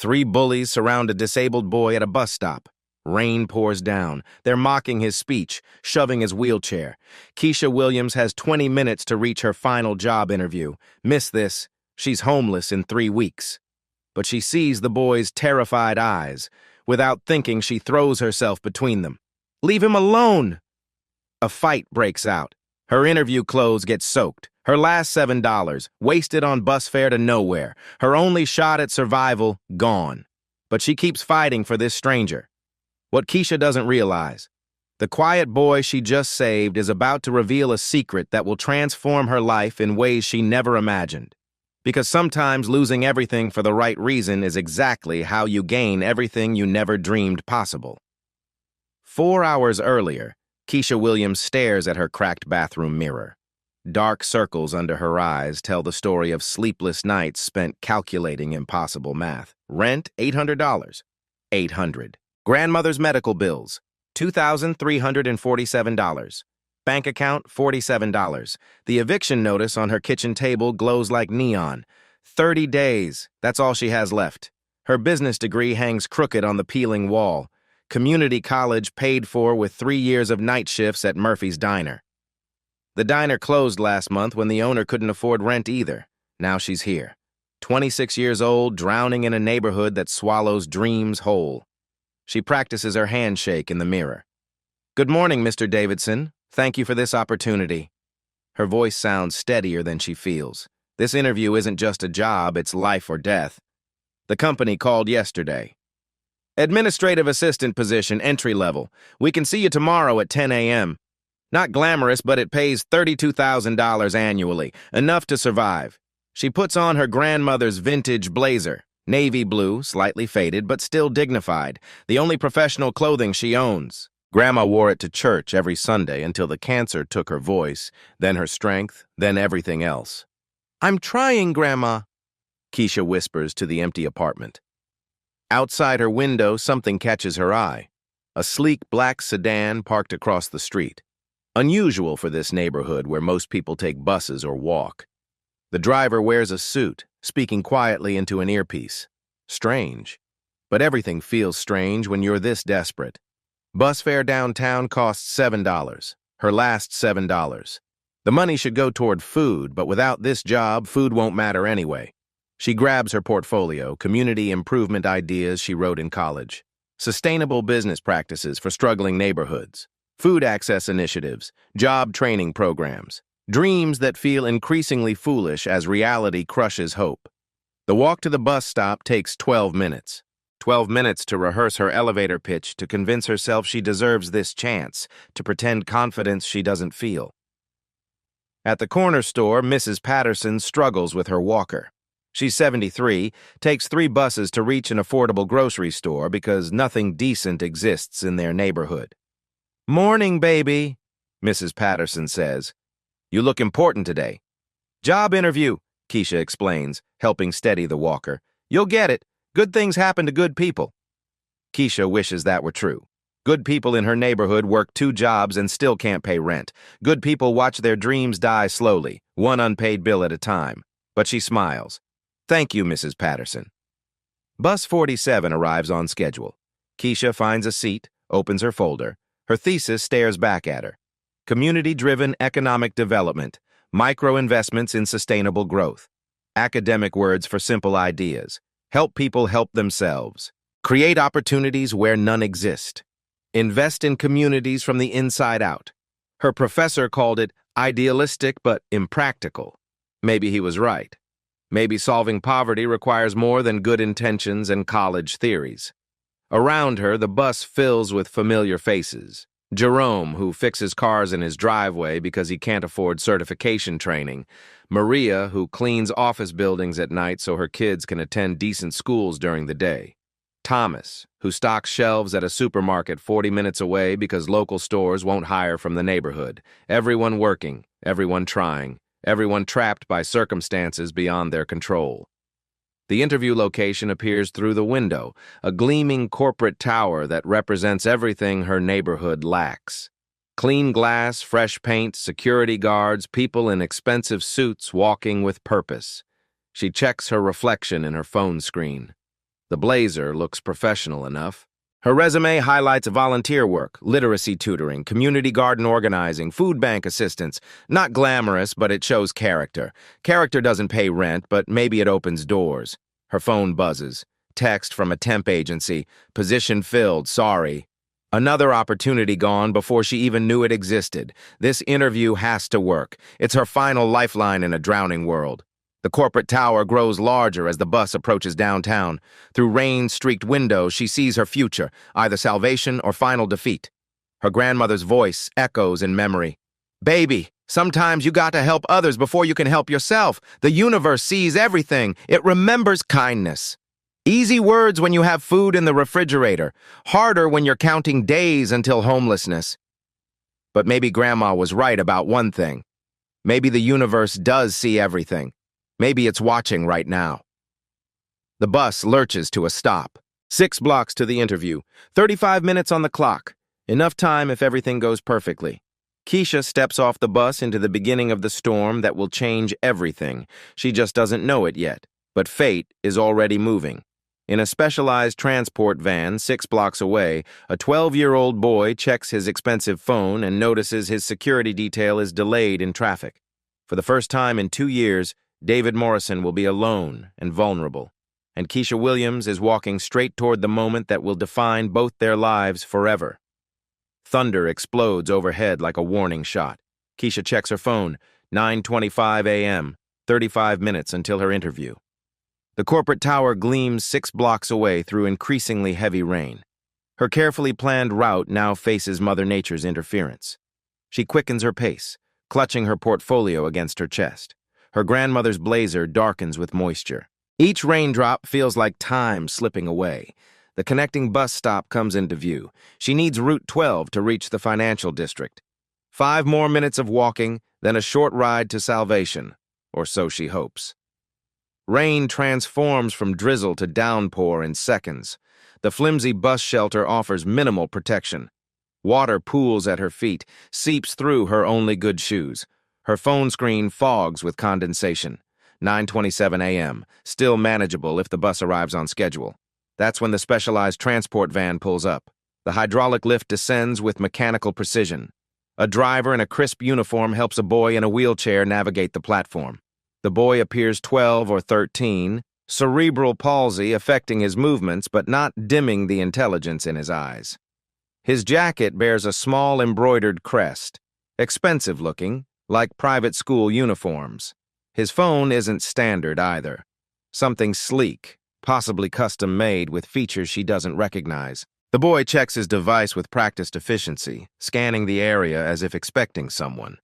Three bullies surround a disabled boy at a bus stop. Rain pours down. They're mocking his speech, shoving his wheelchair. Keisha Williams has 20 minutes to reach her final job interview. Miss this, she's homeless in 3 weeks. But she sees the boy's terrified eyes. Without thinking, she throws herself between them. "Leave him alone!" A fight breaks out. Her interview clothes get soaked. Her last $7, wasted on bus fare to nowhere. Her only shot at survival, gone. But she keeps fighting for this stranger. What Keisha doesn't realize, the quiet boy she just saved is about to reveal a secret that will transform her life in ways she never imagined. Because sometimes losing everything for the right reason is exactly how you gain everything you never dreamed possible. 4 hours earlier, Keisha Williams stares at her cracked bathroom mirror. Dark circles under her eyes tell the story of sleepless nights spent calculating impossible math. Rent, $800. $800. Grandmother's medical bills, $2,347. Bank account, $47. The eviction notice on her kitchen table glows like neon. 30 days, that's all she has left. Her business degree hangs crooked on the peeling wall. Community college paid for with 3 years of night shifts at Murphy's Diner. The diner closed last month when the owner couldn't afford rent either. Now she's here. 26 years old, drowning in a neighborhood that swallows dreams whole. She practices her handshake in the mirror. "Good morning, Mr. Davidson. Thank you for this opportunity." Her voice sounds steadier than she feels. This interview isn't just a job, it's life or death. The company called yesterday. "Administrative assistant position, entry level. We can see you tomorrow at 10 a.m. Not glamorous, but it pays $32,000 annually, enough to survive." She puts on her grandmother's vintage blazer. Navy blue, slightly faded, but still dignified. The only professional clothing she owns. Grandma wore it to church every Sunday until the cancer took her voice, then her strength, then everything else. "I'm trying, Grandma," Keisha whispers to the empty apartment. Outside her window, something catches her eye. A sleek black sedan parked across the street. Unusual for this neighborhood where most people take buses or walk. The driver wears a suit, speaking quietly into an earpiece. Strange. But everything feels strange when you're this desperate. Bus fare downtown costs $7. Her last $7. The money should go toward food, but without this job, food won't matter anyway. She grabs her portfolio, community improvement ideas she wrote in college, sustainable business practices for struggling neighborhoods, food access initiatives, job training programs. Dreams that feel increasingly foolish as reality crushes hope. The walk to the bus stop takes 12 minutes. 12 minutes to rehearse her elevator pitch, to convince herself she deserves this chance, to pretend confidence she doesn't feel. At the corner store, Mrs. Patterson struggles with her walker. She's 73, takes 3 buses to reach an affordable grocery store because nothing decent exists in their neighborhood. "Morning, baby," Mrs. Patterson says. "You look important today." "Job interview," Keisha explains, helping steady the walker. "You'll get it. Good things happen to good people." Keisha wishes that were true. Good people in her neighborhood work 2 jobs and still can't pay rent. Good people watch their dreams die slowly, one unpaid bill at a time. But she smiles. "Thank you, Mrs. Patterson." Bus 47 arrives on schedule. Keisha finds a seat, opens her folder. Her thesis stares back at her. Community-driven economic development, micro-investments in sustainable growth, academic words for simple ideas, help people help themselves, create opportunities where none exist, invest in communities from the inside out. Her professor called it idealistic but impractical. Maybe he was right. Maybe solving poverty requires more than good intentions and college theories. Around her, the bus fills with familiar faces. Jerome, who fixes cars in his driveway because he can't afford certification training. Maria, who cleans office buildings at night so her kids can attend decent schools during the day. Thomas, who stocks shelves at a supermarket 40 minutes away because local stores won't hire from the neighborhood. Everyone working, everyone trying, everyone trapped by circumstances beyond their control. The interview location appears through the window, a gleaming corporate tower that represents everything her neighborhood lacks. Clean glass, fresh paint, security guards, people in expensive suits walking with purpose. She checks her reflection in her phone screen. The blazer looks professional enough. Her resume highlights volunteer work, literacy tutoring, community garden organizing, food bank assistance. Not glamorous, but it shows character. Character doesn't pay rent, but maybe it opens doors. Her phone buzzes. Text from a temp agency. Position filled, sorry. Another opportunity gone before she even knew it existed. This interview has to work. It's her final lifeline in a drowning world. The corporate tower grows larger as the bus approaches downtown. Through rain-streaked windows, she sees her future, either salvation or final defeat. Her grandmother's voice echoes in memory. "Baby, sometimes you got to help others before you can help yourself. The universe sees everything. It remembers kindness." Easy words when you have food in the refrigerator. Harder when you're counting days until homelessness. But maybe Grandma was right about one thing. Maybe the universe does see everything. Maybe it's watching right now. The bus lurches to a stop. 6 blocks to the interview. 35 minutes on the clock. Enough time if everything goes perfectly. Keisha steps off the bus into the beginning of the storm that will change everything. She just doesn't know it yet. But fate is already moving. In a specialized transport van 6 blocks away, a 12-year-old boy checks his expensive phone and notices his security detail is delayed in traffic. For the first time in 2 years, David Morrison will be alone and vulnerable, and Keisha Williams is walking straight toward the moment that will define both their lives forever. Thunder explodes overhead like a warning shot. Keisha checks her phone, 9:25 a.m., 35 minutes until her interview. The corporate tower gleams 6 blocks away through increasingly heavy rain. Her carefully planned route now faces Mother Nature's interference. She quickens her pace, clutching her portfolio against her chest. Her grandmother's blazer darkens with moisture. Each raindrop feels like time slipping away. The connecting bus stop comes into view. She needs Route 12 to reach the financial district. 5 more minutes of walking, then a short ride to salvation, or so she hopes. Rain transforms from drizzle to downpour in seconds. The flimsy bus shelter offers minimal protection. Water pools at her feet, seeps through her only good shoes. Her phone screen fogs with condensation. 9:27 a.m., still manageable if the bus arrives on schedule. That's when the specialized transport van pulls up. The hydraulic lift descends with mechanical precision. A driver in a crisp uniform helps a boy in a wheelchair navigate the platform. The boy appears 12 or 13, cerebral palsy affecting his movements but not dimming the intelligence in his eyes. His jacket bears a small embroidered crest, expensive looking, like private school uniforms. His phone isn't standard either. Something sleek, possibly custom-made with features she doesn't recognize. The boy checks his device with practiced efficiency, scanning the area as if expecting someone.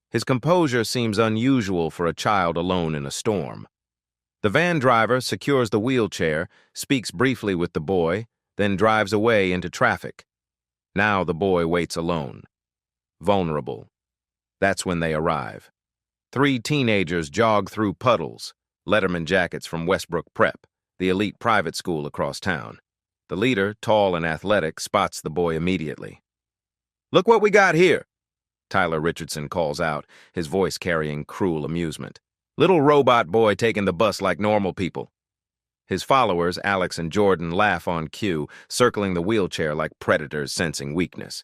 His composure seems unusual for a child alone in a storm. The van driver secures the wheelchair, speaks briefly with the boy, then drives away into traffic. Now the boy waits alone. Vulnerable. That's when they arrive. 3 teenagers jog through puddles, Letterman jackets from Westbrook Prep, the elite private school across town. The leader, tall and athletic, spots the boy immediately. "Look what we got here," Tyler Richardson calls out, his voice carrying cruel amusement. "Little robot boy taking the bus like normal people." His followers, Alex and Jordan, laugh on cue, circling the wheelchair like predators sensing weakness.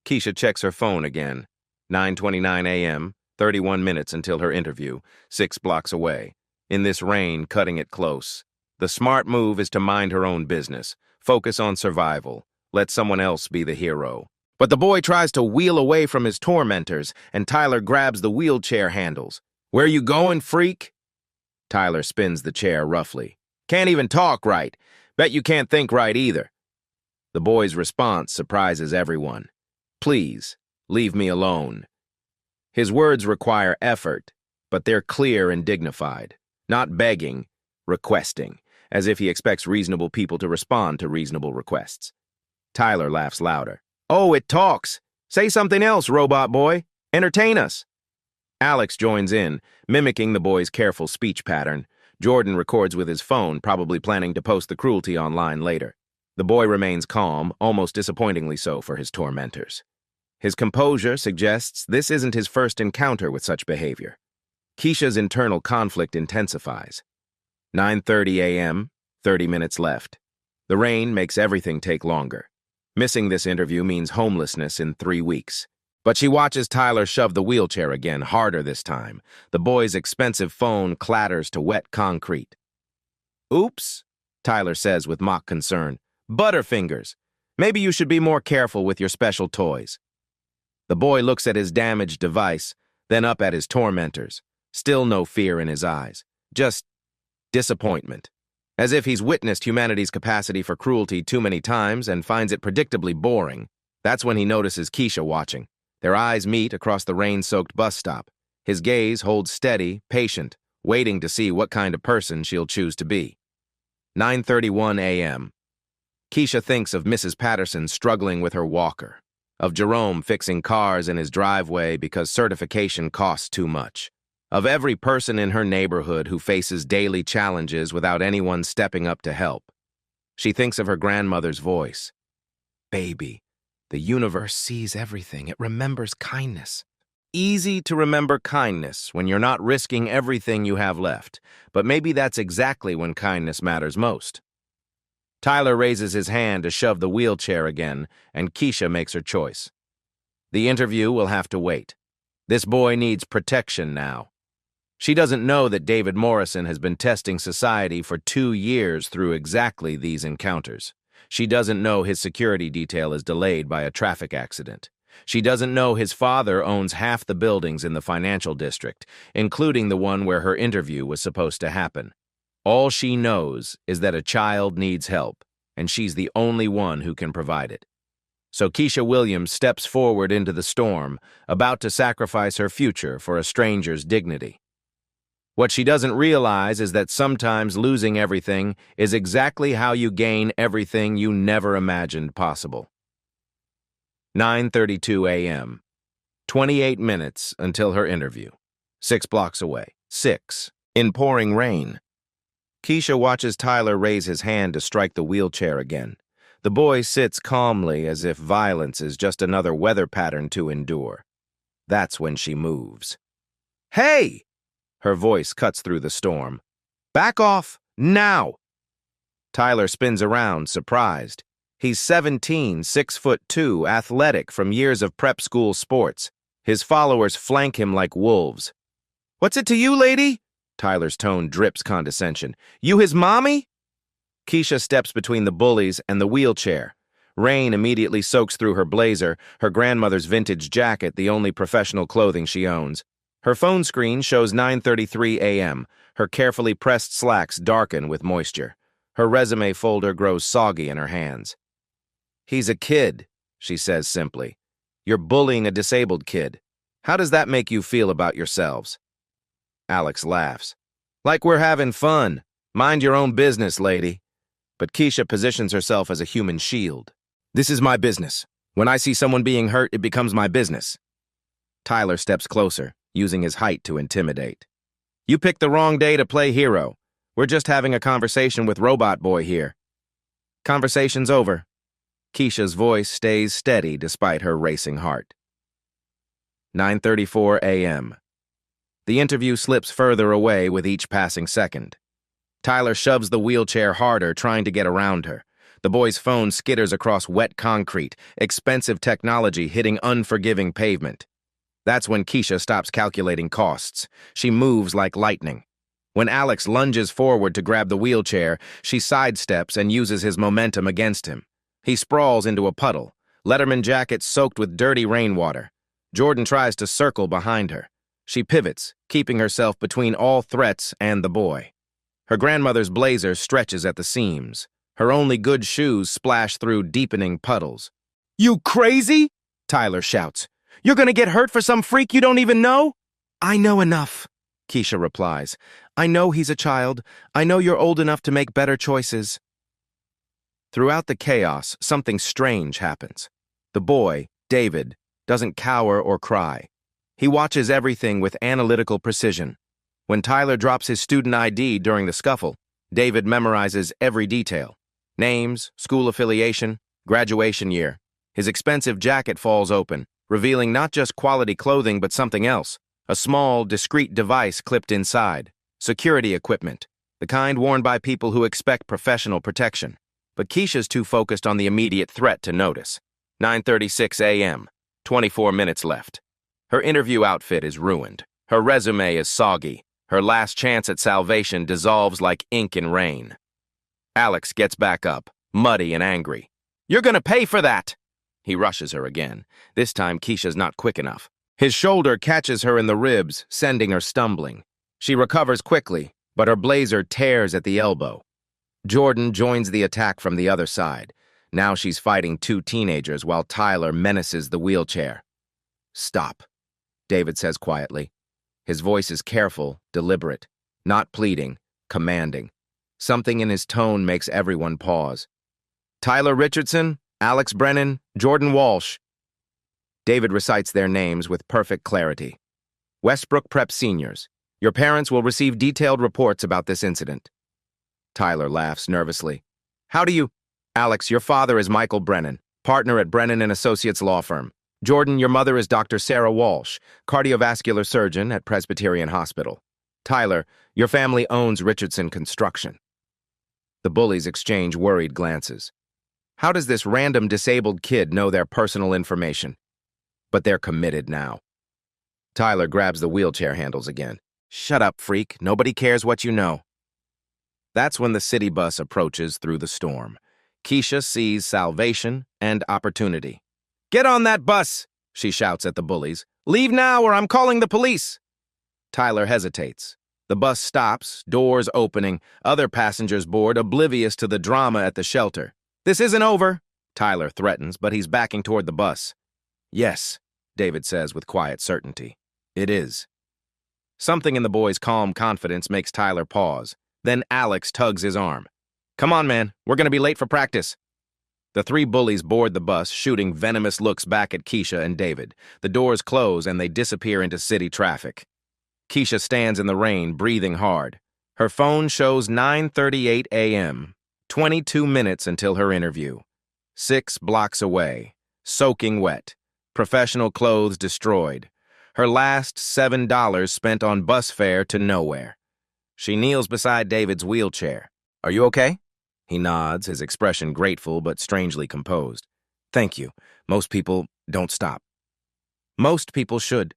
Keisha checks her phone again. 9:29 a.m., 31 minutes until her interview, 6 blocks away. In this rain, cutting it close. The smart move is to mind her own business, focus on survival, let someone else be the hero. But the boy tries to wheel away from his tormentors, and Tyler grabs the wheelchair handles. "Where you going, freak?" Tyler spins the chair roughly. "Can't even talk right. Bet you can't think right either." The boy's response surprises everyone. "Please, leave me alone." His words require effort, but they're clear and dignified. Not begging, requesting, as if he expects reasonable people to respond to reasonable requests. Tyler laughs louder. "Oh, it talks. Say something else, robot boy. Entertain us." Alex joins in, mimicking the boy's careful speech pattern. Jordan records with his phone, probably planning to post the cruelty online later. The boy remains calm, almost disappointingly so for his tormentors. His composure suggests this isn't his first encounter with such behavior. Keisha's internal conflict intensifies. 9:30 a.m., 30 minutes left. The rain makes everything take longer. Missing this interview means homelessness in 3 weeks. But she watches Tyler shove the wheelchair again, harder this time. The boy's expensive phone clatters to wet concrete. "Oops," Tyler says with mock concern. "Butterfingers. Maybe you should be more careful with your special toys." The boy looks at his damaged device, then up at his tormentors. Still no fear in his eyes. Just disappointment. As if he's witnessed humanity's capacity for cruelty too many times and finds it predictably boring. That's when he notices Keisha watching. Their eyes meet across the rain-soaked bus stop. His gaze holds steady, patient, waiting to see what kind of person she'll choose to be. 9:31 a.m. Keisha thinks of Mrs. Patterson struggling with her walker, of Jerome fixing cars in his driveway because certification costs too much, of every person in her neighborhood who faces daily challenges without anyone stepping up to help. She thinks of her grandmother's voice. "Baby, the universe sees everything. It remembers kindness." Easy to remember kindness when you're not risking everything you have left, but maybe that's exactly when kindness matters most. Tyler raises his hand to shove the wheelchair again, and Keisha makes her choice. The interview will have to wait. This boy needs protection now. She doesn't know that David Morrison has been testing society for 2 years through exactly these encounters. She doesn't know his security detail is delayed by a traffic accident. She doesn't know his father owns half the buildings in the financial district, including the one where her interview was supposed to happen. All she knows is that a child needs help, and she's the only one who can provide it. So Keisha Williams steps forward into the storm, about to sacrifice her future for a stranger's dignity. What she doesn't realize is that sometimes losing everything is exactly how you gain everything you never imagined possible. 9:32 a.m. 28 minutes until her interview. 6 blocks away. 6. In pouring rain. Keisha watches Tyler raise his hand to strike the wheelchair again. The boy sits calmly as if violence is just another weather pattern to endure. That's when she moves. "Hey!" Her voice cuts through the storm. "Back off, now!" Tyler spins around, surprised. He's 17, 6'2", athletic from years of prep school sports. His followers flank him like wolves. "What's it to you, lady?" Tyler's tone drips condescension. "You his mommy?" Keisha steps between the bullies and the wheelchair. Rain immediately soaks through her blazer, her grandmother's vintage jacket, the only professional clothing she owns. Her phone screen shows 9:33 a.m. Her carefully pressed slacks darken with moisture. Her resume folder grows soggy in her hands. "He's a kid," she says simply. "You're bullying a disabled kid. How does that make you feel about yourselves?" Alex laughs. "Like we're having fun. Mind your own business, lady." But Keisha positions herself as a human shield. "This is my business. When I see someone being hurt, it becomes my business." Tyler steps closer, using his height to intimidate. "You picked the wrong day to play hero. We're just having a conversation with Robot Boy here." "Conversation's over." Keisha's voice stays steady despite her racing heart. 9:34 a.m. The interview slips further away with each passing second. Tyler shoves the wheelchair harder, trying to get around her. The boy's phone skitters across wet concrete, expensive technology hitting unforgiving pavement. That's when Keisha stops calculating costs. She moves like lightning. When Alex lunges forward to grab the wheelchair, she sidesteps and uses his momentum against him. He sprawls into a puddle, Letterman jacket soaked with dirty rainwater. Jordan tries to circle behind her. She pivots, keeping herself between all threats and the boy. Her grandmother's blazer stretches at the seams. Her only good shoes splash through deepening puddles. "You crazy?" Tyler shouts. "You're gonna get hurt for some freak you don't even know?" "I know enough," Keisha replies. "I know he's a child. I know you're old enough to make better choices." Throughout the chaos, something strange happens. The boy, David, doesn't cower or cry. He watches everything with analytical precision. When Tyler drops his student ID during the scuffle, David memorizes every detail. Names, school affiliation, graduation year. His expensive jacket falls open, revealing not just quality clothing but something else. A small, discreet device clipped inside. Security equipment, the kind worn by people who expect professional protection. But Keisha's too focused on the immediate threat to notice. 9:36 a.m., 24 minutes left. Her interview outfit is ruined. Her resume is soggy. Her last chance at salvation dissolves like ink in rain. Alex gets back up, muddy and angry. "You're gonna pay for that!" He rushes her again. This time, Keisha's not quick enough. His shoulder catches her in the ribs, sending her stumbling. She recovers quickly, but her blazer tears at the elbow. Jordan joins the attack from the other side. Now she's fighting two teenagers while Tyler menaces the wheelchair. "Stop," David says quietly. His voice is careful, deliberate, not pleading, commanding. Something in his tone makes everyone pause. "Tyler Richardson, Alex Brennan, Jordan Walsh." David recites their names with perfect clarity. "Westbrook Prep Seniors. Your parents will receive detailed reports about this incident." Tyler laughs nervously. "How do you—" "Alex, your father is Michael Brennan, partner at Brennan & Associates law firm. Jordan, your mother is Dr. Sarah Walsh, cardiovascular surgeon at Presbyterian Hospital. Tyler, your family owns Richardson Construction." The bullies exchange worried glances. How does this random disabled kid know their personal information? But they're committed now. Tyler grabs the wheelchair handles again. "Shut up, freak. Nobody cares what you know." That's when the city bus approaches through the storm. Keisha sees salvation and opportunity. "Get on that bus!" she shouts at the bullies. "Leave now or I'm calling the police!" Tyler hesitates. The bus stops, doors opening, other passengers board, oblivious to the drama at the shelter. "This isn't over," Tyler threatens, but he's backing toward the bus. "Yes," David says with quiet certainty. "It is." Something in the boy's calm confidence makes Tyler pause. Then Alex tugs his arm. "Come on, man. We're going to be late for practice." The three bullies board the bus, shooting venomous looks back at Keisha and David. The doors close and they disappear into city traffic. Keisha stands in the rain, breathing hard. Her phone shows 9:38 a.m., 22 minutes until her interview. 6 blocks away, soaking wet, professional clothes destroyed. Her last $7 spent on bus fare to nowhere. She kneels beside David's wheelchair. "Are you okay?" He nods, his expression grateful but strangely composed. "Thank you. Most people don't stop." "Most people should."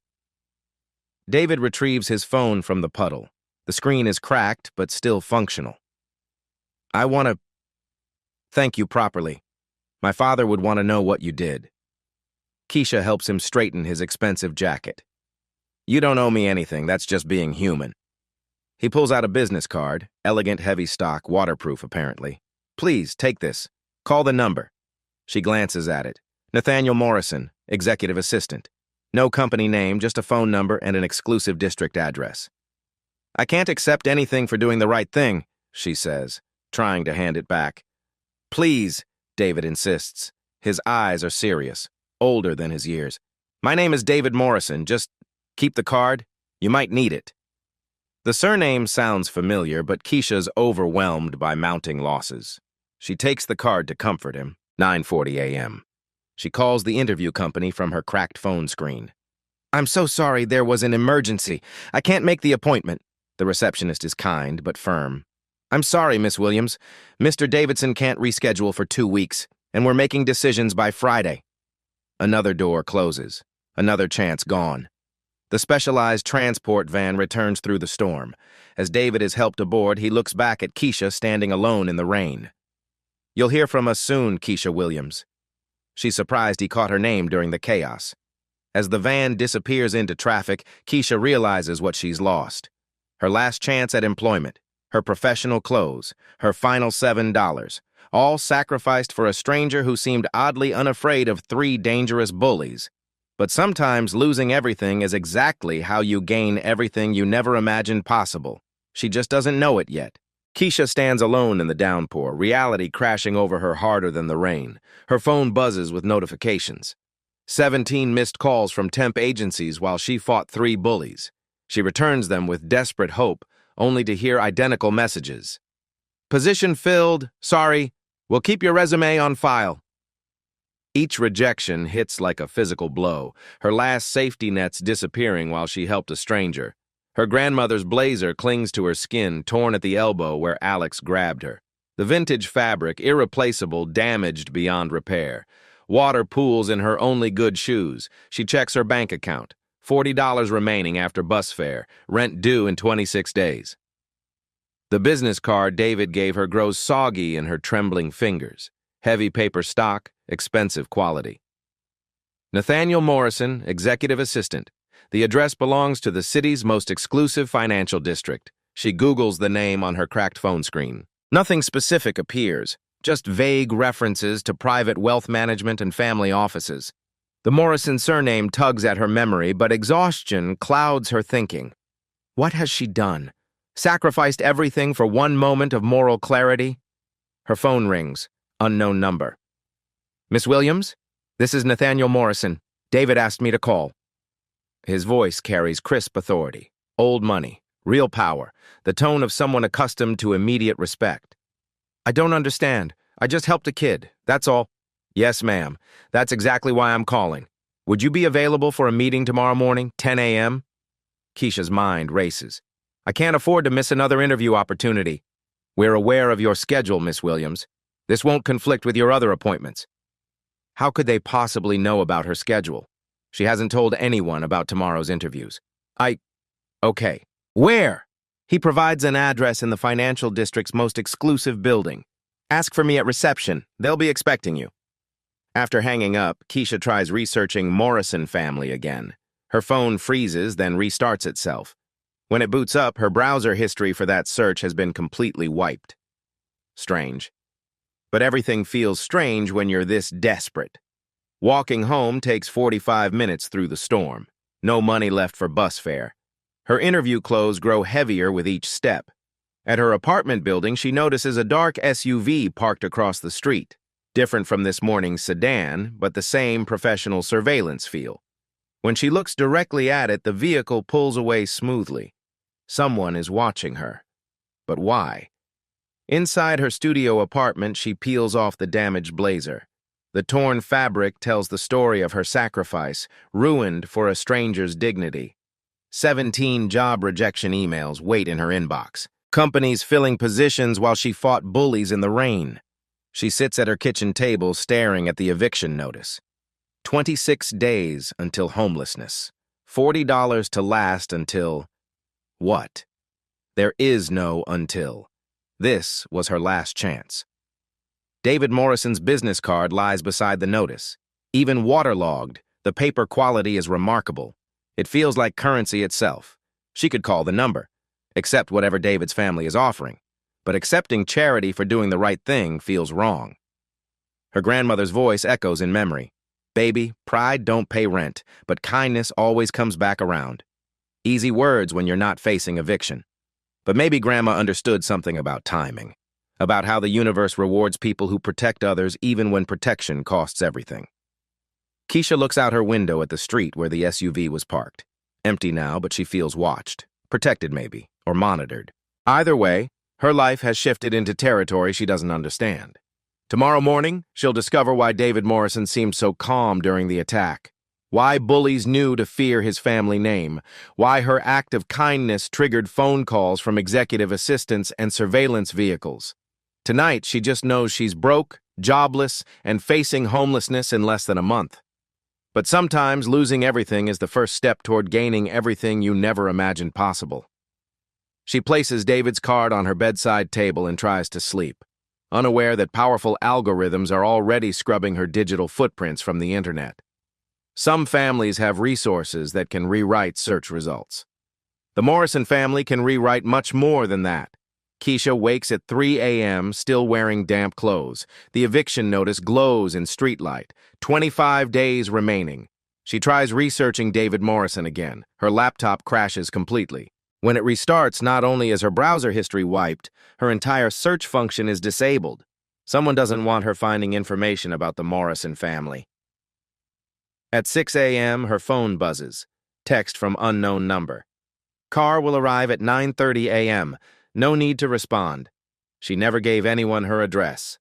David retrieves his phone from the puddle. The screen is cracked but still functional. "I want to thank you properly. My father would want to know what you did." Keisha helps him straighten his expensive jacket. "You don't owe me anything, that's just being human." He pulls out a business card, elegant heavy stock, waterproof apparently. "Please, take this. Call the number." She glances at it. "Nathaniel Morrison, executive assistant. No company name, just a phone number and an exclusive district address." "I can't accept anything for doing the right thing," she says, trying to hand it back. "Please," David insists. His eyes are serious, older than his years. "My name is David Morrison. Just keep the card. You might need it." The surname sounds familiar, but Keisha's overwhelmed by mounting losses. She takes the card to comfort him. 9:40 a.m. She calls the interview company from her cracked phone screen. "I'm so sorry, there was an emergency. I can't make the appointment." The receptionist is kind but firm. "I'm sorry, Miss Williams. Mr. Davidson can't reschedule for 2 weeks, and we're making decisions by Friday." Another door closes. Another chance gone. The specialized transport van returns through the storm. As David is helped aboard, he looks back at Keisha standing alone in the rain. "You'll hear from us soon, Keisha Williams." She's surprised he caught her name during the chaos. As the van disappears into traffic, Keisha realizes what she's lost. Her last chance at employment, her professional clothes, her final $7, all sacrificed for a stranger who seemed oddly unafraid of 3 dangerous bullies. But sometimes losing everything is exactly how you gain everything you never imagined possible. She just doesn't know it yet. Keisha stands alone in the downpour, reality crashing over her harder than the rain. Her phone buzzes with notifications. 17 missed calls from temp agencies while she fought 3 bullies. She returns them with desperate hope, only to hear identical messages. "Position filled. Sorry. We'll keep your resume on file." Each rejection hits like a physical blow, her last safety nets disappearing while she helped a stranger. Her grandmother's blazer clings to her skin, torn at the elbow where Alex grabbed her. The vintage fabric, irreplaceable, damaged beyond repair. Water pools in her only good shoes. She checks her bank account. $40 remaining after bus fare. Rent due in 26 days. The business card David gave her grows soggy in her trembling fingers. Heavy paper stock, expensive quality. Nathaniel Morrison, executive assistant. The address belongs to the city's most exclusive financial district. She Googles the name on her cracked phone screen. Nothing specific appears, just vague references to private wealth management and family offices. The Morrison surname tugs at her memory, but exhaustion clouds her thinking. What has she done? Sacrificed everything for one moment of moral clarity? Her phone rings. Unknown number. Miss Williams? This is Nathaniel Morrison. David asked me to call. His voice carries crisp authority. Old money. Real power. The tone of someone accustomed to immediate respect. I don't understand. I just helped a kid. That's all. Yes, ma'am. That's exactly why I'm calling. Would you be available for a meeting tomorrow morning, 10 a.m.? Keisha's mind races. I can't afford to miss another interview opportunity. We're aware of your schedule, Miss Williams. This won't conflict with your other appointments. How could they possibly know about her schedule? She hasn't told anyone about tomorrow's interviews. Okay. Where? He provides an address in the financial district's most exclusive building. Ask for me at reception. They'll be expecting you. After hanging up, Keisha tries researching Morrison family again. Her phone freezes, then restarts itself. When it boots up, her browser history for that search has been completely wiped. Strange. But everything feels strange when you're this desperate. Walking home takes 45 minutes through the storm. No money left for bus fare. Her interview clothes grow heavier with each step. At her apartment building, she notices a dark SUV parked across the street. Different from this morning's sedan, but the same professional surveillance feel. When she looks directly at it, the vehicle pulls away smoothly. Someone is watching her. But why? Inside her studio apartment, she peels off the damaged blazer. The torn fabric tells the story of her sacrifice, ruined for a stranger's dignity. 17 job rejection emails wait in her inbox. Companies filling positions while she fought bullies in the rain. She sits at her kitchen table staring at the eviction notice. 26 days until homelessness. $40 to last until... what? There is no until. This was her last chance. David Morrison's business card lies beside the notice. Even waterlogged, the paper quality is remarkable. It feels like currency itself. She could call the number, accept whatever David's family is offering. But accepting charity for doing the right thing feels wrong. Her grandmother's voice echoes in memory. Baby, pride don't pay rent, but kindness always comes back around. Easy words when you're not facing eviction. But maybe Grandma understood something about timing, about how the universe rewards people who protect others even when protection costs everything. Keisha looks out her window at the street where the SUV was parked. Empty now, but she feels watched, protected maybe, or monitored. Either way, her life has shifted into territory she doesn't understand. Tomorrow morning, she'll discover why David Morrison seemed so calm during the attack, why bullies knew to fear his family name, why her act of kindness triggered phone calls from executive assistants and surveillance vehicles. Tonight, she just knows she's broke, jobless, and facing homelessness in less than a month. But sometimes losing everything is the first step toward gaining everything you never imagined possible. She places David's card on her bedside table and tries to sleep, unaware that powerful algorithms are already scrubbing her digital footprints from the internet. Some families have resources that can rewrite search results. The Morrison family can rewrite much more than that. Keisha wakes at 3 a.m., still wearing damp clothes. The eviction notice glows in streetlight. 25 days remaining. She tries researching David Morrison again. Her laptop crashes completely. When it restarts, not only is her browser history wiped, her entire search function is disabled. Someone doesn't want her finding information about the Morrison family. At 6 a.m., her phone buzzes. Text from unknown number. Car will arrive at 9:30 a.m. No need to respond. She never gave anyone her address.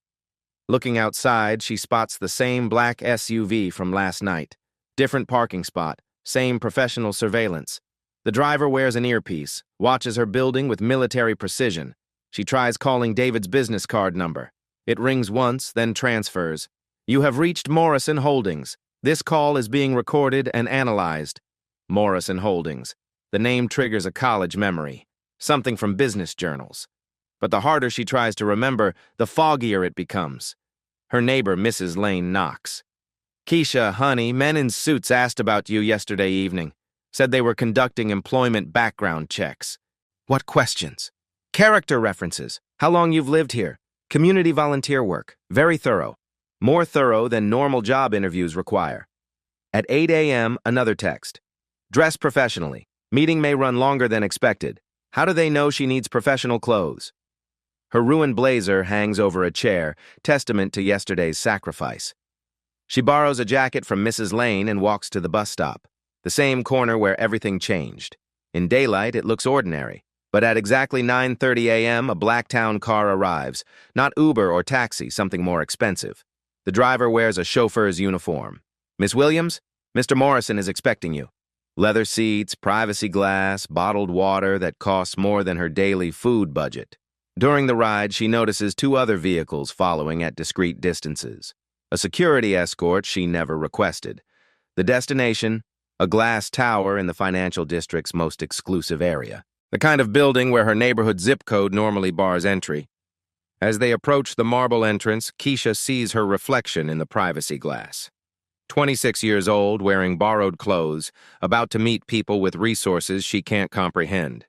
Looking outside, she spots the same black SUV from last night. Different parking spot, same professional surveillance. The driver wears an earpiece, watches her building with military precision. She tries calling David's business card number. It rings once, then transfers. You have reached Morrison Holdings. This call is being recorded and analyzed. Morrison Holdings. The name triggers a college memory, something from business journals. But the harder she tries to remember, the foggier it becomes. Her neighbor, Mrs. Lane, knocks. Keisha, honey, men in suits asked about you yesterday evening. Said they were conducting employment background checks. What questions? Character references. How long you've lived here. Community volunteer work. Very thorough. More thorough than normal job interviews require. At 8 a.m., another text. Dress professionally. Meeting may run longer than expected. How do they know she needs professional clothes? Her ruined blazer hangs over a chair, testament to yesterday's sacrifice. She borrows a jacket from Mrs. Lane and walks to the bus stop, the same corner where everything changed. In daylight, it looks ordinary, but at exactly 9:30 a.m., a Blacktown car arrives. Not Uber or taxi, something more expensive. The driver wears a chauffeur's uniform. Miss Williams, Mr. Morrison is expecting you. Leather seats, privacy glass, bottled water that costs more than her daily food budget. During the ride, she notices two other vehicles following at discreet distances. A security escort she never requested. The destination, a glass tower in the financial district's most exclusive area. The kind of building where her neighborhood zip code normally bars entry. As they approach the marble entrance, Keisha sees her reflection in the privacy glass. 26 years old, wearing borrowed clothes, about to meet people with resources she can't comprehend.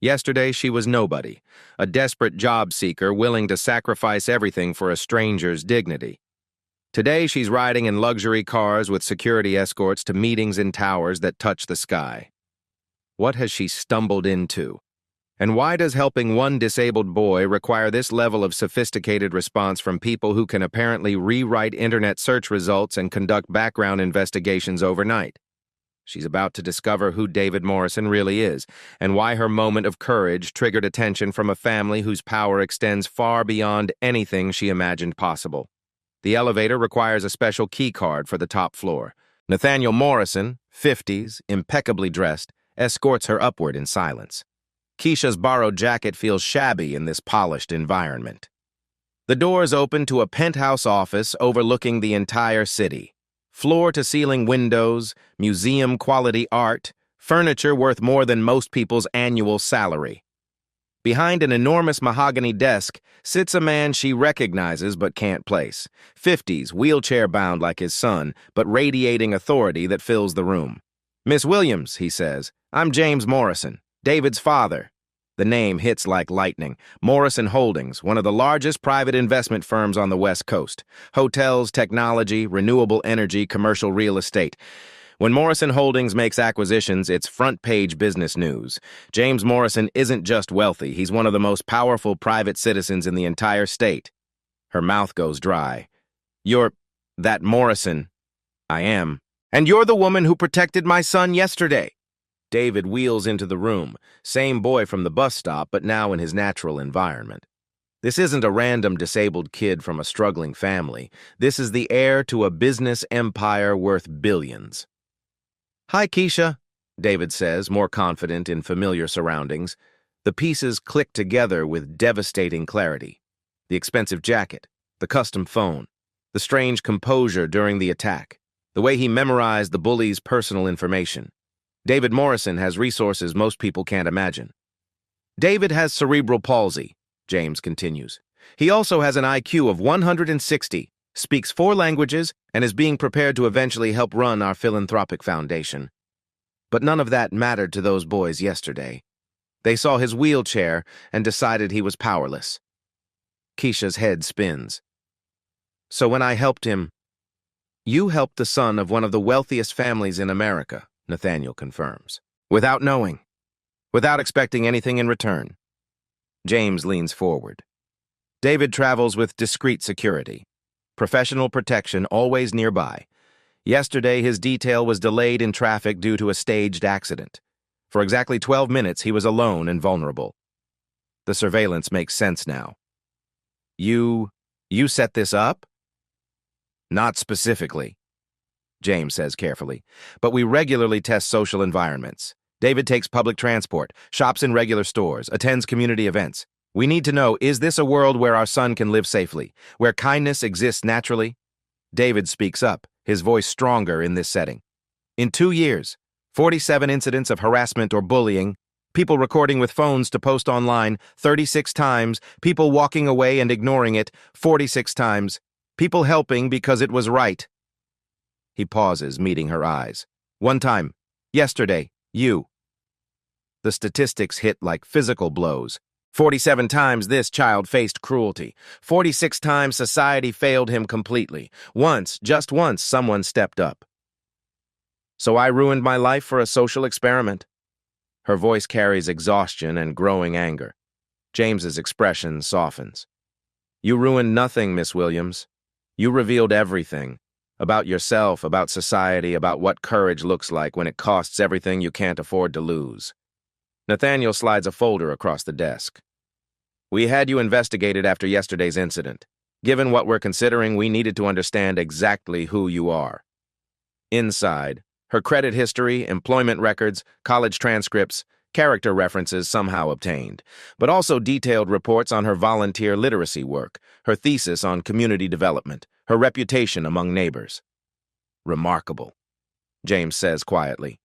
Yesterday, she was nobody, a desperate job seeker willing to sacrifice everything for a stranger's dignity. Today, she's riding in luxury cars with security escorts to meetings in towers that touch the sky. What has she stumbled into? And why does helping one disabled boy require this level of sophisticated response from people who can apparently rewrite internet search results and conduct background investigations overnight? She's about to discover who David Morrison really is, and why her moment of courage triggered attention from a family whose power extends far beyond anything she imagined possible. The elevator requires a special key card for the top floor. Nathaniel Morrison, 50s, impeccably dressed, escorts her upward in silence. Keisha's borrowed jacket feels shabby in this polished environment. The doors open to a penthouse office overlooking the entire city. Floor-to-ceiling windows, museum-quality art, furniture worth more than most people's annual salary. Behind an enormous mahogany desk sits a man she recognizes but can't place. 50s, wheelchair-bound like his son, but radiating authority that fills the room. "Miss Williams," he says, "I'm James Morrison, David's father." The name hits like lightning. Morrison Holdings, one of the largest private investment firms on the West Coast. Hotels, technology, renewable energy, commercial real estate. When Morrison Holdings makes acquisitions, it's front-page business news. James Morrison isn't just wealthy, he's one of the most powerful private citizens in the entire state. Her mouth goes dry. "You're that Morrison." "I am." "And you're the woman who protected my son yesterday." David wheels into the room, same boy from the bus stop, but now in his natural environment. This isn't a random disabled kid from a struggling family. This is the heir to a business empire worth billions. "Hi, Keisha," David says, more confident in familiar surroundings. The pieces click together with devastating clarity. The expensive jacket, the custom phone, the strange composure during the attack, the way he memorized the bully's personal information. David Morrison has resources most people can't imagine. "David has cerebral palsy," James continues. "He also has an IQ of 160, speaks 4 languages, and is being prepared to eventually help run our philanthropic foundation." But none of that mattered to those boys yesterday. They saw his wheelchair and decided he was powerless. Keisha's head spins. "So when I helped him..." "You helped the son of one of the wealthiest families in America," Nathaniel confirms. "Without knowing. Without expecting anything in return." James leans forward. David travels with discreet security. Professional protection always nearby. Yesterday, his detail was delayed in traffic due to a staged accident. For exactly 12 minutes, he was alone and vulnerable. The surveillance makes sense now. You set this up?" "Not specifically," James says carefully, "but we regularly test social environments. David takes public transport, shops in regular stores, attends community events. We need to know, is this a world where our son can live safely, where kindness exists naturally? David speaks up, his voice stronger in this setting. In 2 years, 47 incidents of harassment or bullying, people recording with phones to post online 36 times, people walking away and ignoring it 46 times, people helping because it was right. He pauses, meeting her eyes. One time, yesterday, you. The statistics hit like physical blows. 47 times this child faced cruelty. 46 times society failed him completely. Once, just once, someone stepped up. So I ruined my life for a social experiment. Her voice carries exhaustion and growing anger. James's expression softens. You ruined nothing, Miss Williams. You revealed everything. About yourself, about society, about what courage looks like when it costs everything you can't afford to lose. Nathaniel slides a folder across the desk. We had you investigated after yesterday's incident. Given what we're considering, we needed to understand exactly who you are. Inside, her credit history, employment records, college transcripts, character references somehow obtained, but also detailed reports on her volunteer literacy work, her thesis on community development, her reputation among neighbors. Remarkable, James says quietly.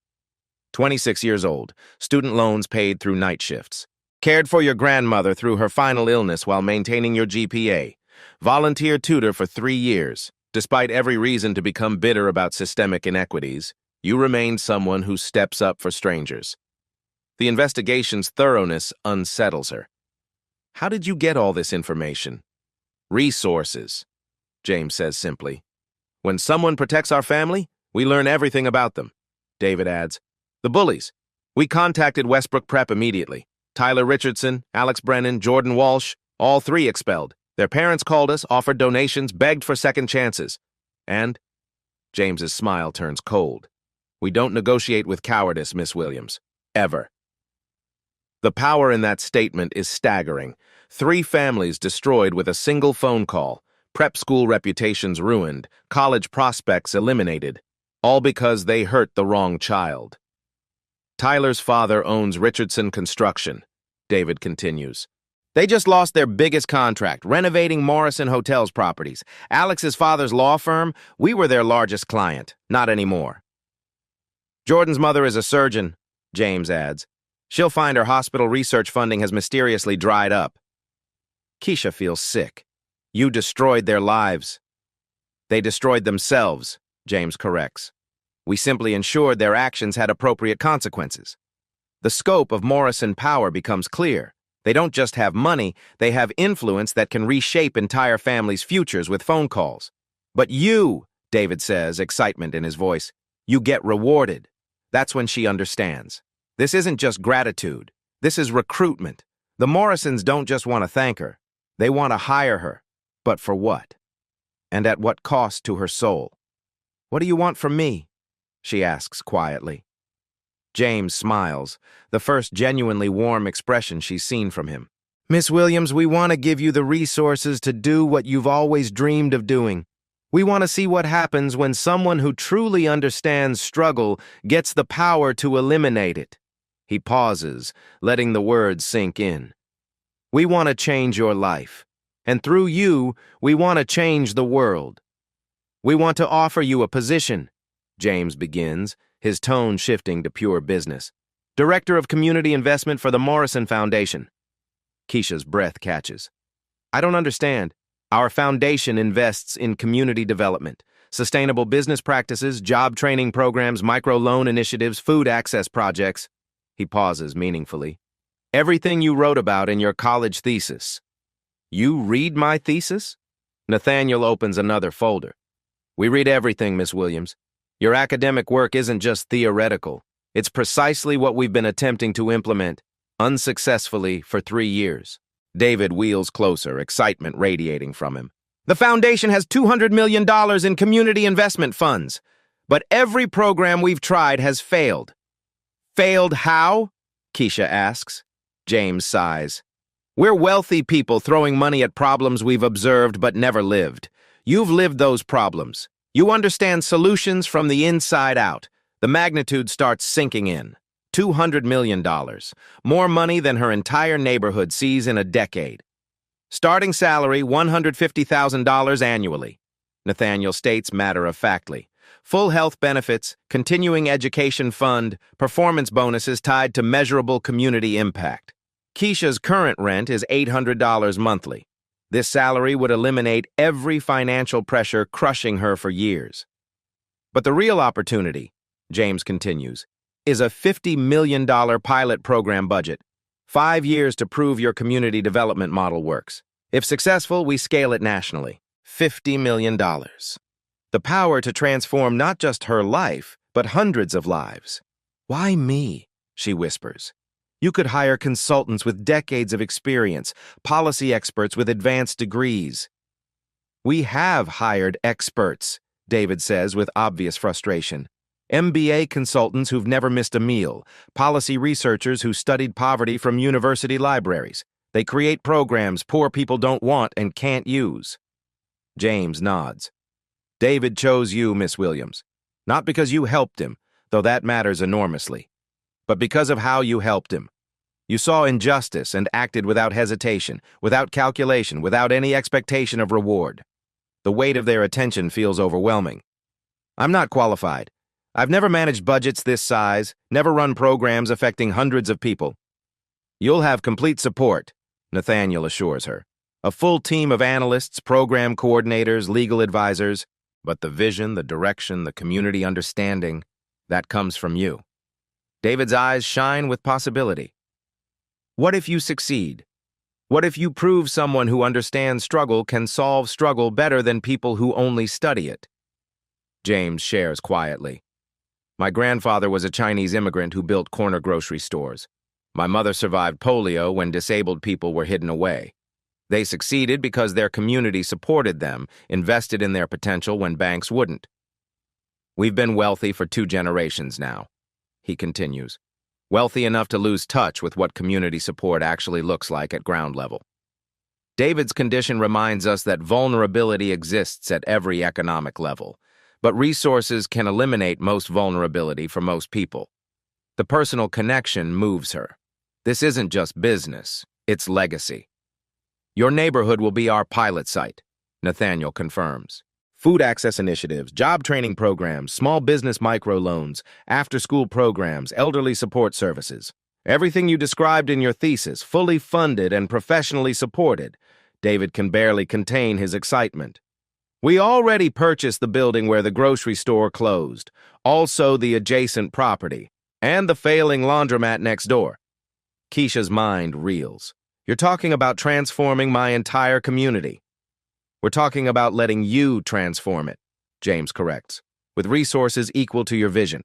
26 years old, student loans paid through night shifts. Cared for your grandmother through her final illness while maintaining your GPA. Volunteer tutor for 3 years. Despite every reason to become bitter about systemic inequities, you remain someone who steps up for strangers. The investigation's thoroughness unsettles her. How did you get all this information? Resources, James says simply. When someone protects our family, we learn everything about them, David adds. The Bullies. We contacted Westbrook Prep immediately. Tyler Richardson, Alex Brennan, Jordan Walsh, all 3 expelled. Their parents called us, offered donations, begged for second chances. And James's smile turns cold. We don't negotiate with cowardice, Miss Williams. Ever. The power in that statement is staggering. 3 families destroyed with a single phone call. Prep school reputations ruined. College prospects eliminated. All because they hurt the wrong child. Tyler's father owns Richardson Construction, David continues. They just lost their biggest contract, renovating Morrison Hotels properties. Alex's father's law firm, we were their largest client. Not anymore. Jordan's mother is a surgeon, James adds. She'll find her hospital research funding has mysteriously dried up. Keisha feels sick. You destroyed their lives. They destroyed themselves, James corrects. We simply ensured their actions had appropriate consequences. The scope of Morrison power becomes clear. They don't just have money, they have influence that can reshape entire families' futures with phone calls. But you, David says, excitement in his voice, you get rewarded. That's when she understands. This isn't just gratitude. This is recruitment. The Morrisons don't just want to thank her. They want to hire her. But for what? And at what cost to her soul? What do you want from me? She asks quietly. James smiles, the first genuinely warm expression she's seen from him. Miss Williams, we want to give you the resources to do what you've always dreamed of doing. We want to see what happens when someone who truly understands struggle gets the power to eliminate it. He pauses, letting the words sink in. We want to change your life, and through you, we want to change the world. We want to offer you a position, James begins, his tone shifting to pure business. Director of Community Investment for the Morrison Foundation. Keisha's breath catches. I don't understand. Our foundation invests in community development, sustainable business practices, job training programs, microloan initiatives, food access projects. He pauses meaningfully. Everything you wrote about in your college thesis. You read my thesis? Nathaniel opens another folder. We read everything, Miss Williams. Your academic work isn't just theoretical. It's precisely what we've been attempting to implement, unsuccessfully, for 3 years. David wheels closer, excitement radiating from him. The foundation has $200 million in community investment funds, but every program we've tried has failed. Failed how? Keisha asks. James sighs. We're wealthy people throwing money at problems we've observed but never lived. You've lived those problems. You understand solutions from the inside out. The magnitude starts sinking in. $200 million, more money than her entire neighborhood sees in a decade. Starting salary, $150,000 annually, Nathaniel states matter-of-factly. Full health benefits, continuing education fund, performance bonuses tied to measurable community impact. Keisha's current rent is $800 monthly. This salary would eliminate every financial pressure crushing her for years. But the real opportunity, James continues, is a $50 million pilot program budget. 5 years to prove your community development model works. If successful, we scale it nationally. $50 million. The power to transform not just her life, but hundreds of lives. Why me? She whispers. You could hire consultants with decades of experience, policy experts with advanced degrees. We have hired experts, David says with obvious frustration. MBA consultants who've never missed a meal, policy researchers who studied poverty from university libraries. They create programs poor people don't want and can't use. James nods. David chose you, Miss Williams. Not because you helped him, though that matters enormously, but because of how you helped him. You saw injustice and acted without hesitation, without calculation, without any expectation of reward. The weight of their attention feels overwhelming. I'm not qualified. I've never managed budgets this size, never run programs affecting hundreds of people. You'll have complete support, Nathaniel assures her. A full team of analysts, program coordinators, legal advisors, but the vision, the direction, the community understanding, that comes from you. David's eyes shine with possibility. What if you succeed? What if you prove someone who understands struggle can solve struggle better than people who only study it? James shares quietly. My grandfather was a Chinese immigrant who built corner grocery stores. My mother survived polio when disabled people were hidden away. They succeeded because their community supported them, invested in their potential when banks wouldn't. We've been wealthy for 2 generations now, he continues. Wealthy enough to lose touch with what community support actually looks like at ground level. David's condition reminds us that vulnerability exists at every economic level, but resources can eliminate most vulnerability for most people. The personal connection moves her. This isn't just business, it's legacy. Your neighborhood will be our pilot site, Nathaniel confirms. Food access initiatives, job training programs, small business microloans, after-school programs, elderly support services. Everything you described in your thesis, fully funded and professionally supported. David can barely contain his excitement. We already purchased the building where the grocery store closed, also the adjacent property, and the failing laundromat next door. Keisha's mind reels. You're talking about transforming my entire community. We're talking about letting you transform it, James corrects, with resources equal to your vision.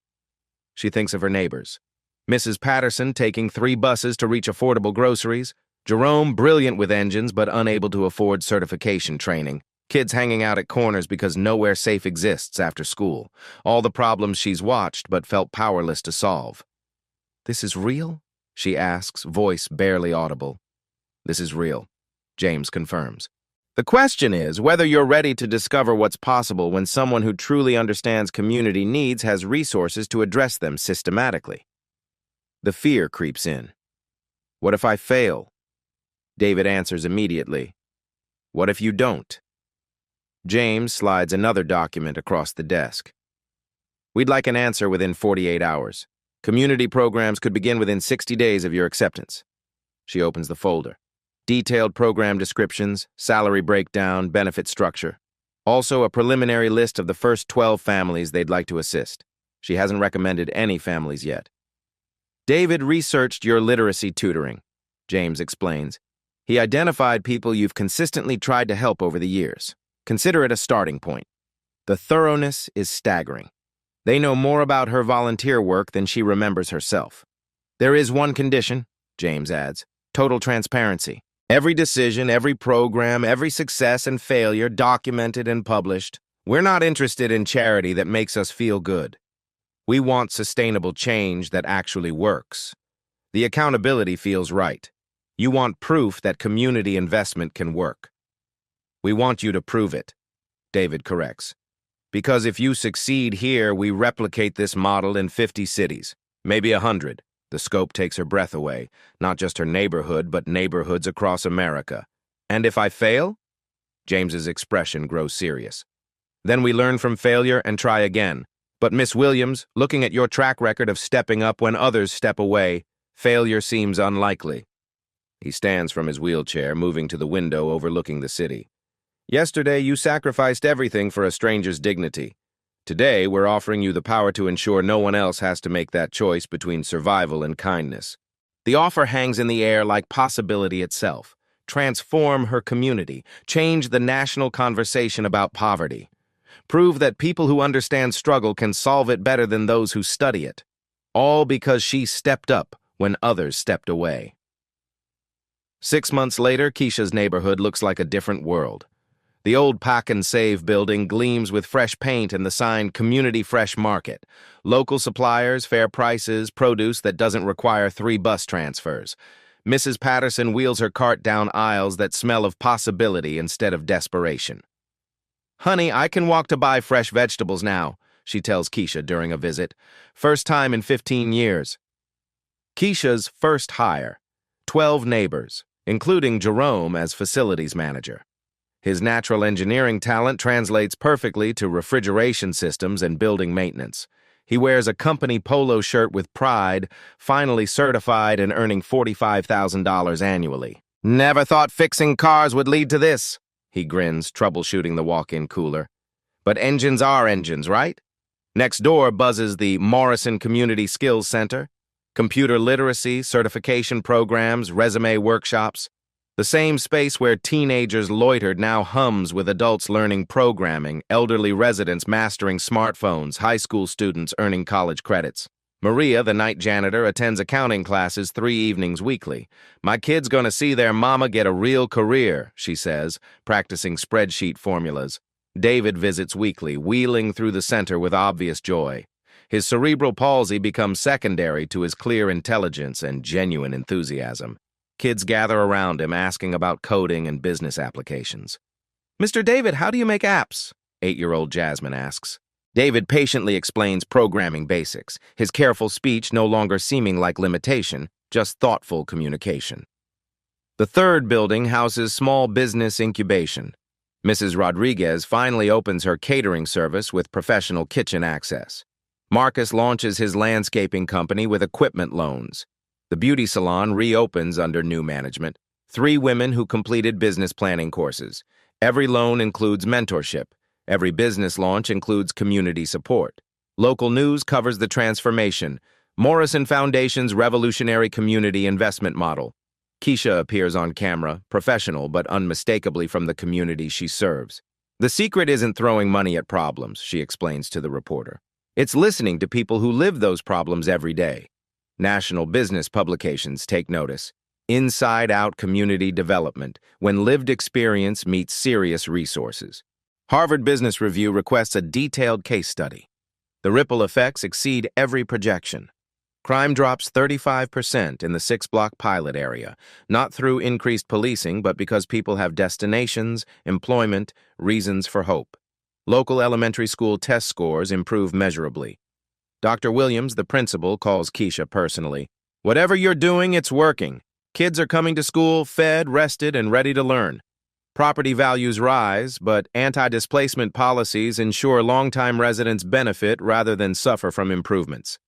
She thinks of her neighbors. Mrs. Patterson taking 3 buses to reach affordable groceries. Jerome, brilliant with engines but unable to afford certification training. Kids hanging out at corners because nowhere safe exists after school. All the problems she's watched but felt powerless to solve. This is real? She asks, voice barely audible. This is real, James confirms. The question is whether you're ready to discover what's possible when someone who truly understands community needs has resources to address them systematically. The fear creeps in. What if I fail? David answers immediately. What if you don't? James slides another document across the desk. We'd like an answer within 48 hours. Community programs could begin within 60 days of your acceptance. She opens the folder. Detailed program descriptions, salary breakdown, benefit structure. Also a preliminary list of the first 12 families they'd like to assist. She hasn't recommended any families yet. David researched your literacy tutoring, James explains. He identified people you've consistently tried to help over the years. Consider it a starting point. The thoroughness is staggering. They know more about her volunteer work than she remembers herself. There is one condition, James adds, total transparency. Every decision, every program, every success and failure documented and published. We're not interested in charity that makes us feel good. We want sustainable change that actually works. The accountability feels right. You want proof that community investment can work. We want you to prove it, David corrects. Because if you succeed here, we replicate this model in 50 cities, maybe 100. The scope takes her breath away, not just her neighborhood, but neighborhoods across America. And if I fail? James's expression grows serious. Then we learn from failure and try again. But Miss Williams, looking at your track record of stepping up when others step away, failure seems unlikely. He stands from his wheelchair, moving to the window overlooking the city. Yesterday, you sacrificed everything for a stranger's dignity. Today, we're offering you the power to ensure no one else has to make that choice between survival and kindness. The offer hangs in the air like possibility itself. Transform her community. Change the national conversation about poverty. Prove that people who understand struggle can solve it better than those who study it. All because she stepped up when others stepped away. 6 months later, Keisha's neighborhood looks like a different world. The old Pack and Save building gleams with fresh paint and the sign Community Fresh Market. Local suppliers, fair prices, produce that doesn't require 3 bus transfers. Mrs. Patterson wheels her cart down aisles that smell of possibility instead of desperation. "Honey, I can walk to buy fresh vegetables now," she tells Keisha during a visit. First time in 15 years. Keisha's first hire. 12 neighbors, including Jerome as facilities manager. His natural engineering talent translates perfectly to refrigeration systems and building maintenance. He wears a company polo shirt with pride, finally certified and earning $45,000 annually. "Never thought fixing cars would lead to this," he grins, troubleshooting the walk-in cooler. "But engines are engines, right?" Next door buzzes the Morrison Community Skills Center. Computer literacy, certification programs, resume workshops. The same space where teenagers loitered now hums with adults learning programming, elderly residents mastering smartphones, high school students earning college credits. Maria, the night janitor, attends accounting classes 3 evenings weekly. "My kid's gonna see their mama get a real career," she says, practicing spreadsheet formulas. David visits weekly, wheeling through the center with obvious joy. His cerebral palsy becomes secondary to his clear intelligence and genuine enthusiasm. Kids gather around him asking about coding and business applications. "Mr. David, how do you make apps?" 8-year-old Jasmine asks. David patiently explains programming basics, his careful speech no longer seeming like limitation, just thoughtful communication. The third building houses small business incubation. Mrs. Rodriguez finally opens her catering service with professional kitchen access. Marcus launches his landscaping company with equipment loans. The beauty salon reopens under new management. 3 women who completed business planning courses. Every loan includes mentorship. Every business launch includes community support. Local news covers the transformation. Morrison Foundation's revolutionary community investment model. Keisha appears on camera, professional but unmistakably from the community she serves. "The secret isn't throwing money at problems," she explains to the reporter. "It's listening to people who live those problems every day." National business publications take notice. Inside-out community development, when lived experience meets serious resources. Harvard Business Review requests a detailed case study. The ripple effects exceed every projection. Crime drops 35% in the 6-block pilot area, not through increased policing, but because people have destinations, employment, reasons for hope. Local elementary school test scores improve measurably. Dr. Williams, the principal, calls Keisha personally. "Whatever you're doing, it's working. Kids are coming to school fed, rested, and ready to learn. Property values rise, but anti-displacement policies ensure longtime residents benefit rather than suffer from improvements."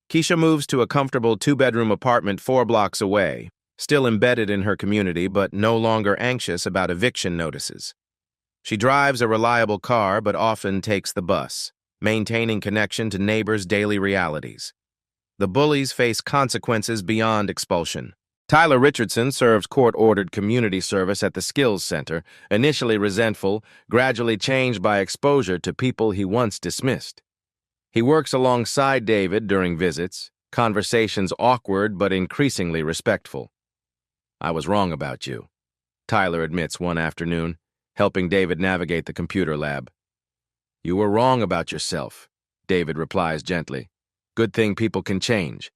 Keisha moves to a comfortable 2-bedroom apartment 4 blocks away, still embedded in her community but no longer anxious about eviction notices. She drives a reliable car but often takes the bus, maintaining connection to neighbors' daily realities. The Bullies face consequences beyond expulsion. Tyler Richardson serves court-ordered community service at the Skills Center, initially resentful, gradually changed by exposure to people he once dismissed. He works alongside David during visits, conversations awkward but increasingly respectful. "I was wrong about you," Tyler admits one afternoon, helping David navigate the computer lab. "You were wrong about yourself," David replies gently. "Good thing people can change."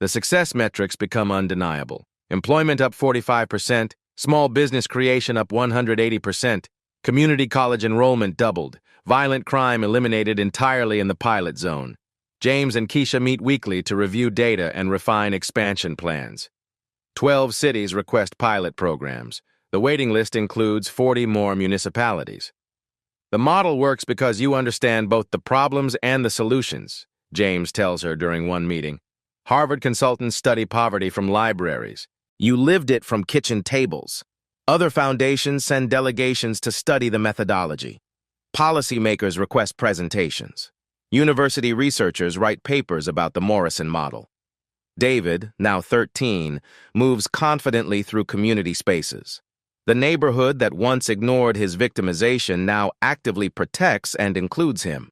The success metrics become undeniable. Employment up 45%, small business creation up 180%, community college enrollment doubled, violent crime eliminated entirely in the pilot zone. James and Keisha meet weekly to review data and refine expansion plans. 12 cities request pilot programs. The waiting list includes 40 more municipalities. The model works because you understand both the problems and the solutions, James tells her during one meeting. Harvard consultants study poverty from libraries. You lived it from kitchen tables. Other foundations send delegations to study the methodology. Policymakers request presentations. University researchers write papers about the Morrison model. David, now 13, moves confidently through community spaces. The neighborhood that once ignored his victimization now actively protects and includes him.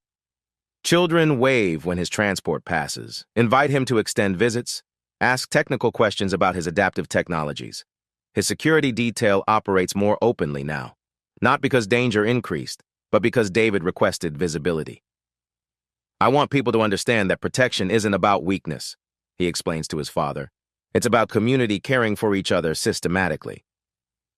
Children wave when his transport passes, invite him to extend visits, ask technical questions about his adaptive technologies. His security detail operates more openly now, not because danger increased, but because David requested visibility. I want people to understand that protection isn't about weakness, he explains to his father. It's about community caring for each other systematically.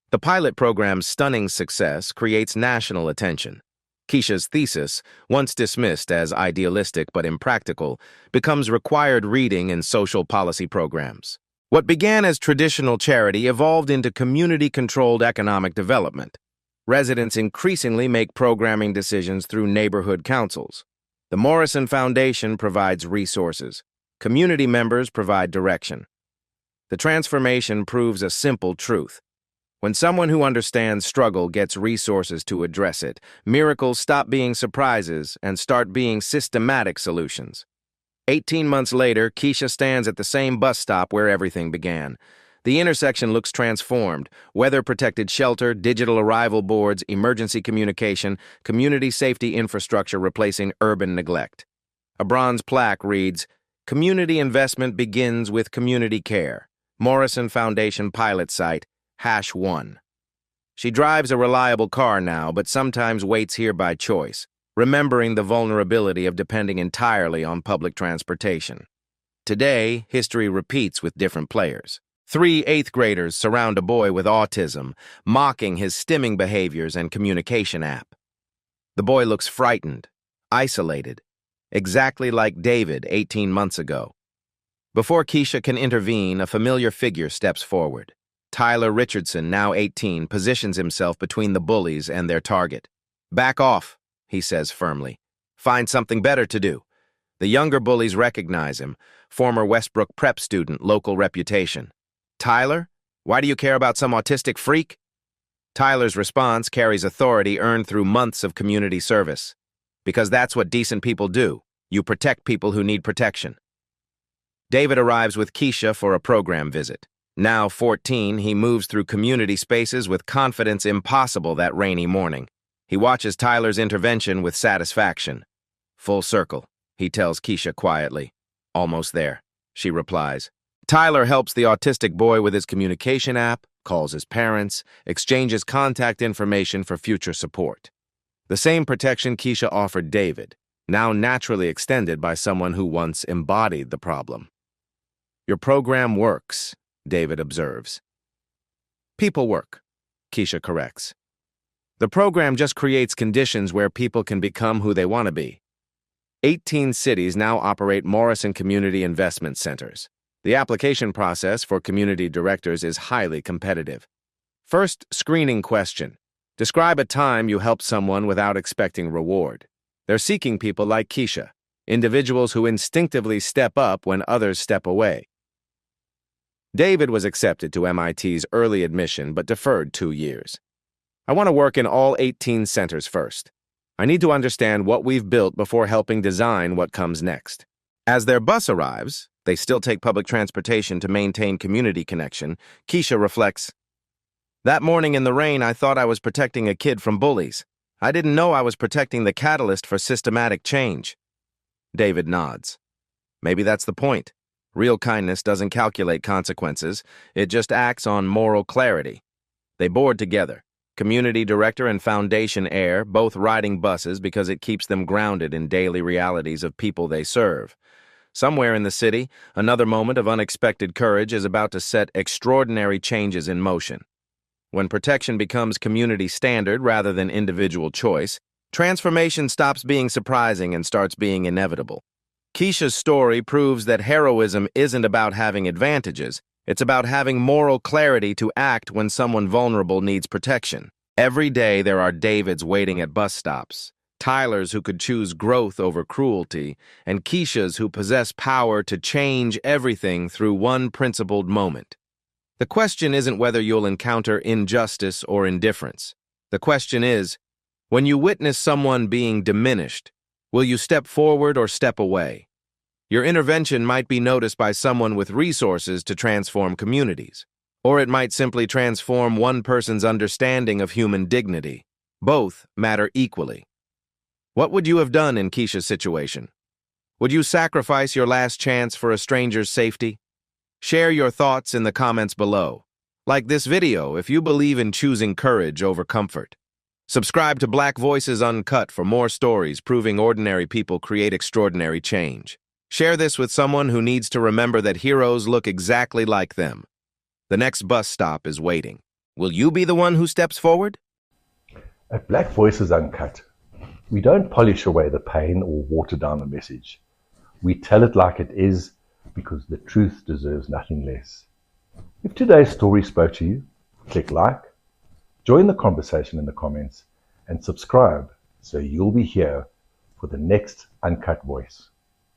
The pilot program's stunning success creates national attention. Keisha's thesis, once dismissed as idealistic but impractical, becomes required reading in social policy programs. What began as traditional charity evolved into community-controlled economic development. Residents increasingly make programming decisions through neighborhood councils. The Morrison Foundation provides resources. Community members provide direction. The transformation proves a simple truth. When someone who understands struggle gets resources to address it, miracles stop being surprises and start being systematic solutions. 18 months later, Keisha stands at the same bus stop where everything began. The intersection looks transformed. Weather-protected shelter, digital arrival boards, emergency communication, community safety infrastructure replacing urban neglect. A bronze plaque reads, "Community investment begins with community care. Morrison Foundation pilot site, #1. She drives a reliable car now, but sometimes waits here by choice, remembering the vulnerability of depending entirely on public transportation. Today, history repeats with different players. 3 eighth graders surround a boy with autism, mocking his stimming behaviors and communication app. The boy looks frightened, isolated, exactly like David 18 months ago. Before Keisha can intervene, a familiar figure steps forward. Tyler Richardson, now 18, positions himself between the bullies and their target. "Back off," he says firmly. "Find something better to do." The younger bullies recognize him, former Westbrook prep student, local reputation. "Tyler, why do you care about some autistic freak?" Tyler's response carries authority earned through months of community service. "Because that's what decent people do. You protect people who need protection." David arrives with Keisha for a program visit. Now 14, he moves through community spaces with confidence impossible that rainy morning. He watches Tyler's intervention with satisfaction. "Full circle," he tells Keisha quietly. "Almost there," she replies. Tyler helps the autistic boy with his communication app, calls his parents, exchanges contact information for future support. The same protection Keisha offered David, now naturally extended by someone who once embodied the problem. "Your program works," David observes. "People work," Keisha corrects. "The program just creates conditions where people can become who they want to be." 18 cities now operate Morrison Community Investment Centers. The application process for community directors is highly competitive. First, screening question. Describe a time you helped someone without expecting reward. They're seeking people like Keisha, individuals who instinctively step up when others step away. David was accepted to MIT's early admission but deferred 2 years. "I want to work in all 18 centers first. I need to understand what we've built before helping design what comes next." As their bus arrives, they still take public transportation to maintain community connection, Keisha reflects, "That morning in the rain, I thought I was protecting a kid from bullies. I didn't know I was protecting the catalyst for systematic change." David nods. "Maybe that's the point. Real kindness doesn't calculate consequences. It just acts on moral clarity." They board together, community director and foundation heir, both riding buses because it keeps them grounded in daily realities of people they serve. Somewhere in the city, another moment of unexpected courage is about to set extraordinary changes in motion. When protection becomes community standard rather than individual choice, transformation stops being surprising and starts being inevitable. Keisha's story proves that heroism isn't about having advantages. It's about having moral clarity to act when someone vulnerable needs protection. Every day there are Davids waiting at bus stops, Tylers who could choose growth over cruelty, and Keishas who possess power to change everything through one principled moment. The question isn't whether you'll encounter injustice or indifference. The question is, when you witness someone being diminished, will you step forward or step away? Your intervention might be noticed by someone with resources to transform communities, or it might simply transform one person's understanding of human dignity. Both matter equally. What would you have done in Keisha's situation? Would you sacrifice your last chance for a stranger's safety? Share your thoughts in the comments below. Like this video if you believe in choosing courage over comfort. Subscribe to Black Voices Uncut for more stories proving ordinary people create extraordinary change. Share this with someone who needs to remember that heroes look exactly like them. The next bus stop is waiting. Will you be the one who steps forward? At Black Voices Uncut, we don't polish away the pain or water down the message. We tell it like it is because the truth deserves nothing less. If today's story spoke to you, click like, join the conversation in the comments, and subscribe so you'll be here for the next Uncut Voice.